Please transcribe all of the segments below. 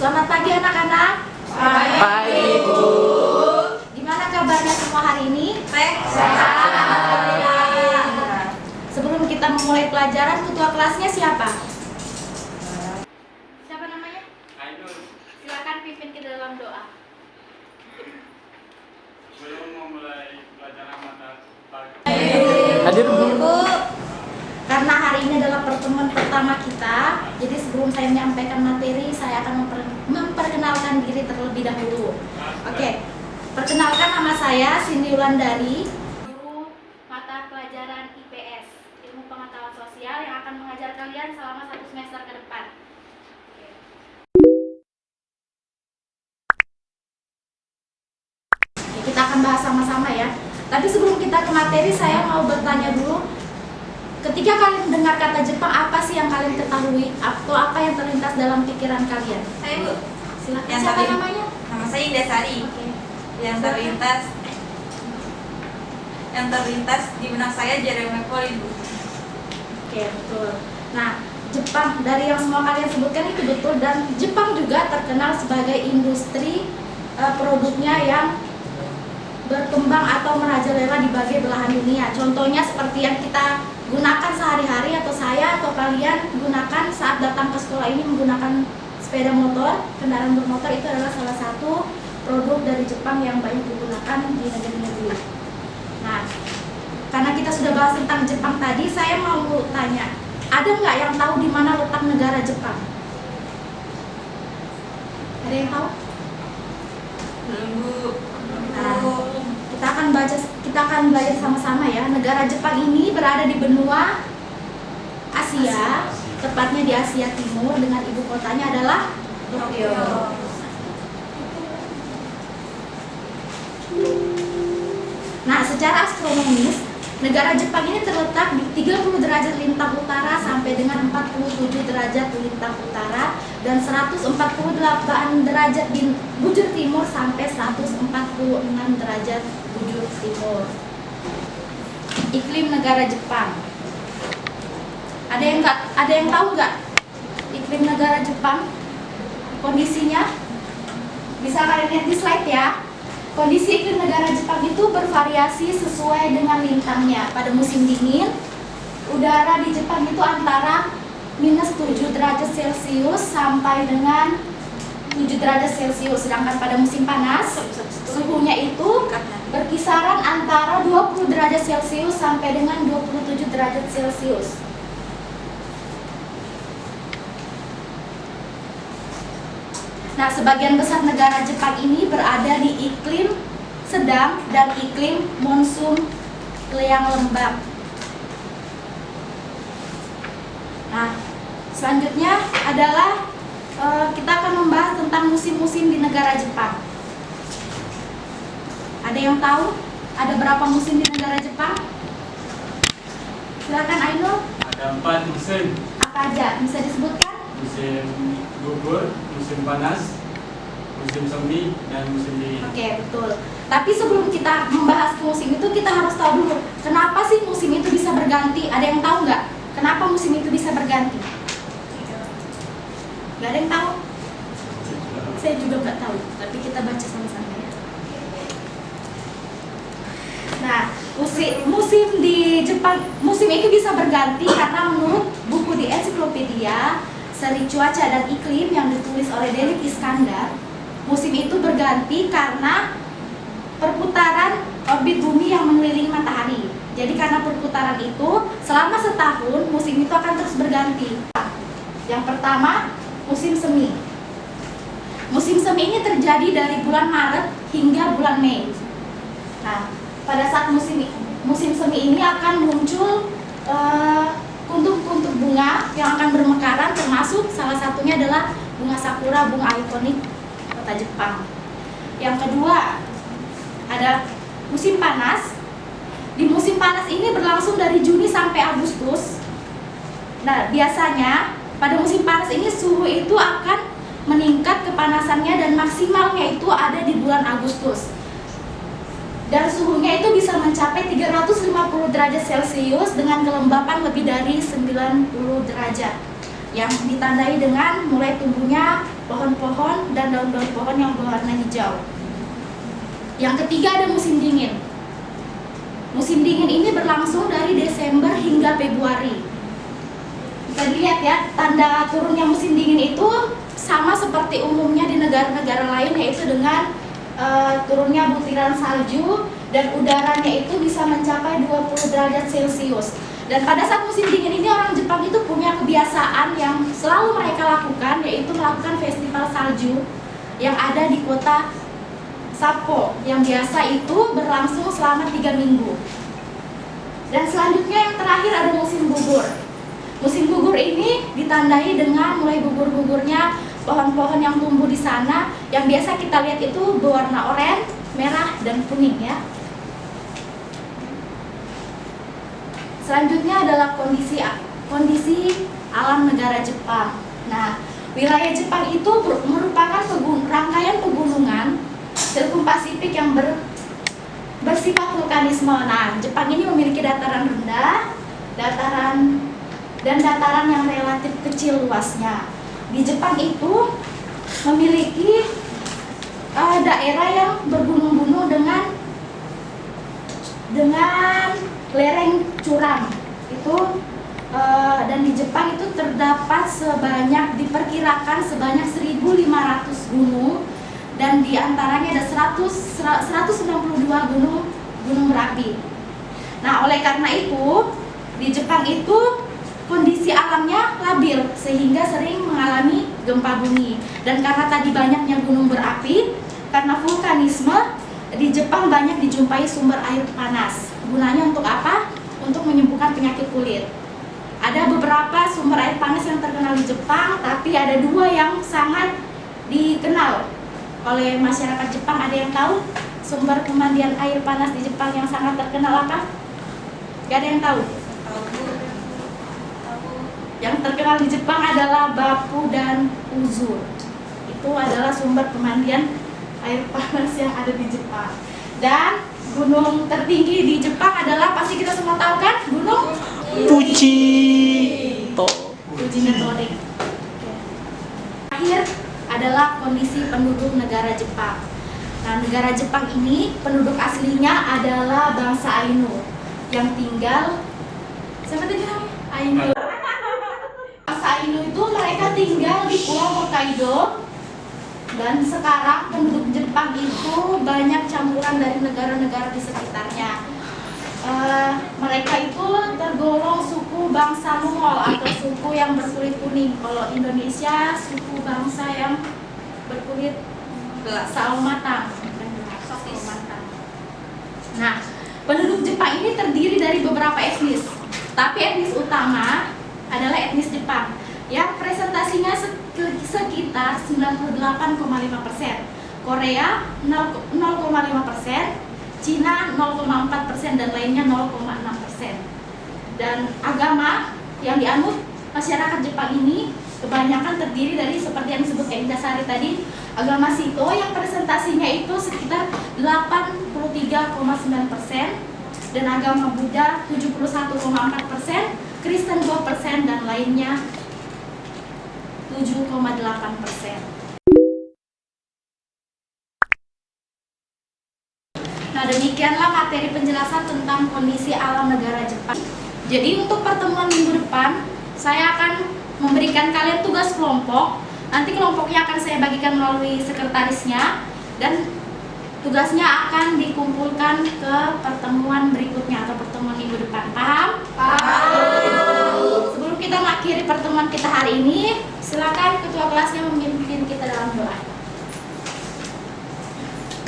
Selamat pagi anak-anak. Pagi, Bu. Gimana kabarnya semua hari ini? Sehat. Alhamdulillah. Sebelum kita memulai pelajaran, ketua kelasnya siapa? Siapa namanya? Ainul, Silakan pimpin ke dalam doa. sebelum memulai pelajaran mata pagi, Hadir, Bu. Karena hari ini adalah pertemuan pertama kita, jadi sebelum saya menyampaikan materi, saya akan memperkenalkan diri terlebih dahulu. Oke, perkenalkan nama saya Cindy Wulandari, guru mata pelajaran IPS, Ilmu Pengetahuan Sosial, yang akan mengajar kalian selama 1 semester ke depan. Oke, kita akan bahas sama-sama ya. Tapi sebelum kita ke materi, saya mau bertanya dulu. Ketika kalian mendengar kata Jepang, apa sih yang kalian ketahui atau apa yang terlintas dalam pikiran kalian? Saya, Bu. Silakan. Yang Siapa tadi. namanya? Nama saya Indah Sari. Oke. Yang terlintas di benak saya Jeremy Pauline, Bu. Oke, betul. Nah, Jepang dari yang semua kalian sebutkan itu betul, dan Jepang juga terkenal sebagai industri produknya yang berkembang atau merajalela di berbagai belahan dunia. Contohnya seperti yang kita gunakan sehari-hari atau saya atau kalian gunakan saat datang ke sekolah ini menggunakan sepeda motor, kendaraan bermotor, itu adalah salah satu produk dari Jepang yang banyak digunakan di negeri-negeri. Nah, karena kita sudah bahas tentang Jepang tadi, saya mau tanya, ada nggak yang tahu di mana letak negara Jepang? Ada yang tahu? Belum, Bu. Nah, kita akan belajar sama-sama ya. Negara Jepang ini berada di benua Asia, tepatnya di Asia Timur, dengan ibu kotanya adalah Tokyo. Nah, secara astronomis, negara Jepang ini terletak di 30 derajat lintang utara sampai dengan 47 derajat lintang utara dan 148 derajat di bujur timur sampai 146 derajat bujur timur. Iklim negara Jepang. Ada yang tahu nggak iklim negara Jepang? Kondisinya? Bisa kalian lihat di slide ya. Kondisi iklim negara Jepang itu bervariasi sesuai dengan lintangnya. Pada musim dingin, udara di Jepang itu antara -7 derajat Celcius sampai dengan 7 derajat Celcius. Sedangkan pada musim panas, suhunya itu berkisaran antara 20 derajat Celcius sampai dengan 27 derajat Celcius. Nah, sebagian besar negara Jepang ini berada di iklim sedang dan iklim monsun yang lembab. Nah, selanjutnya adalah kita akan membahas tentang musim-musim di negara Jepang. Ada yang tahu ada berapa musim di negara Jepang? Silakan Ainul. ada 4 musim, Apa aja? Bisa disebutkan? musim gugur, musim panas, musim semi, dan musim dingin. Oke, betul. Tapi sebelum kita membahas musim itu, kita harus tahu dulu kenapa sih musim itu bisa berganti. Ada yang tahu nggak? Kenapa musim itu bisa berganti? Nggak ada yang tahu? Saya juga nggak tahu, tapi kita baca sama-sama ya. Nah, musim di Jepang, musim itu bisa berganti karena menurut buku di ensiklopedia Seri Cuaca dan Iklim yang ditulis oleh Delik Iskandar, musim itu berganti karena perputaran orbit bumi yang mengelilingi matahari. Jadi karena perputaran itu, selama setahun musim itu akan terus berganti. Yang pertama, musim semi. Musim semi ini terjadi dari bulan Maret hingga bulan Mei. Nah, pada saat musim semi ini akan muncul kuntum-kuntum bunga yang akan bermekaran, termasuk salah satunya adalah bunga sakura, bunga ikonik kota Jepang. Yang kedua, ada musim panas. Di musim panas ini berlangsung dari Juni sampai Agustus. Nah, biasanya pada musim panas ini suhu itu akan meningkat kepanasannya dan maksimalnya itu ada di bulan Agustus. Dan suhunya itu bisa mencapai 350 derajat Celcius dengan kelembapan lebih dari 90 derajat. yang ditandai dengan mulai tumbuhnya pohon-pohon dan daun-daun pohon yang berwarna hijau. Yang ketiga ada musim dingin. Musim dingin ini berlangsung dari Desember hingga Februari. Bisa dilihat ya, tanda turunnya musim dingin itu sama seperti umumnya di negara-negara lain, yaitu dengan turunnya butiran salju dan udaranya itu bisa mencapai 20 derajat Celcius. Dan pada saat musim dingin ini orang Jepang itu punya kebiasaan yang selalu mereka lakukan, yaitu melakukan festival salju yang ada di kota Sapporo, yang biasa itu berlangsung selama 3 minggu. Dan selanjutnya yang terakhir ada musim gugur. Musim gugur ini ditandai dengan mulai gugur-gugurnya pohon-pohon yang tumbuh di sana, yang biasa kita lihat itu berwarna oranye, merah, dan kuning ya. Selanjutnya adalah kondisi alam negara Jepang. Nah, wilayah Jepang itu merupakan rangkaian pegunungan sirkum Pasifik yang bersifat vulkanisme. Nah, Jepang ini memiliki dataran rendah, dataran yang relatif kecil luasnya. Di Jepang itu memiliki daerah yang bergunung-gunung dengan lereng curam itu, dan di Jepang itu terdapat diperkirakan sebanyak 1.500 gunung, dan diantaranya ada 192 gunung berapi. Nah, oleh karena itu di Jepang itu kondisi alamnya labil sehingga sering mengalami gempa bumi. Dan karena tadi banyaknya gunung berapi, karena vulkanisme, di Jepang banyak dijumpai sumber air panas. Gunanya untuk apa? Untuk menyembuhkan penyakit kulit. Ada beberapa sumber air panas yang terkenal di Jepang, tapi ada 2 yang sangat dikenal oleh masyarakat Jepang. Ada yang tahu sumber pemandian air panas di Jepang yang sangat terkenal apa? Gak ada yang tahu? Yang terkenal di Jepang adalah Bapu dan Uzur. Itu adalah sumber pemandian air panas yang ada di Jepang. Dan gunung tertinggi di Jepang adalah, pasti kita semua tahu kan, Gunung Fuji. Fuji Metorik. Akhir adalah kondisi penduduk negara Jepang. Nah, negara Jepang ini penduduk aslinya adalah bangsa Ainu yang tinggal, siapa tadi namanya? Ainu. Bangsa Ainu itu mereka tinggal di Pulau Hokkaido, dan sekarang penduduk Jepang itu banyak campuran dari negara-negara di sekitarnya. Mereka itu tergolong suku bangsa Mongol atau suku yang berkulit kuning. Kalau Indonesia suku bangsa yang berkulit sawo matang. Nah, penduduk Jepang ini terdiri dari beberapa etnis, tapi etnis utama adalah etnis Jepang yang presentasinya sekitar 98,5%, Korea 0,5%, Cina 0,4%, dan lainnya 0,6%. Dan agama yang dianut masyarakat Jepang ini kebanyakan terdiri dari seperti yang disebut Indah Sari tadi, agama Shinto yang presentasinya itu sekitar 83,9%, dan agama Buddha 71,4%, Kristen 2%, dan lainnya 7,8%. Nah, demikianlah materi penjelasan tentang kondisi alam negara Jepang. Jadi untuk pertemuan minggu depan, saya akan memberikan kalian tugas kelompok. Nanti kelompoknya akan saya bagikan melalui sekretarisnya, dan tugasnya akan dikumpulkan ke pertemuan berikutnya atau pertemuan minggu depan. Paham? Paham. Sebelum kita mengakhiri pertemuan kita hari ini, silakan ketua kelasnya memimpin kita dalam doa.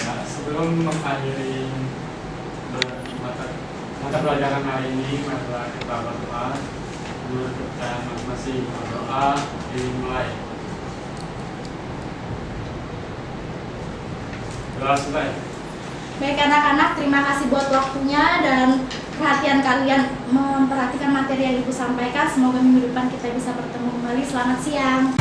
Nah, sebelum mengakhiri mata pelajaran hari ini, mari kita berdoa. Guru kita masing-masing berdoa, dimulai. Doa selesai. Baik anak-anak, terima kasih buat waktunya dan perhatian kalian memperhatikan materi yang Ibu sampaikan. Semoga minggu depan kita bisa bertemu kembali. Selamat siang.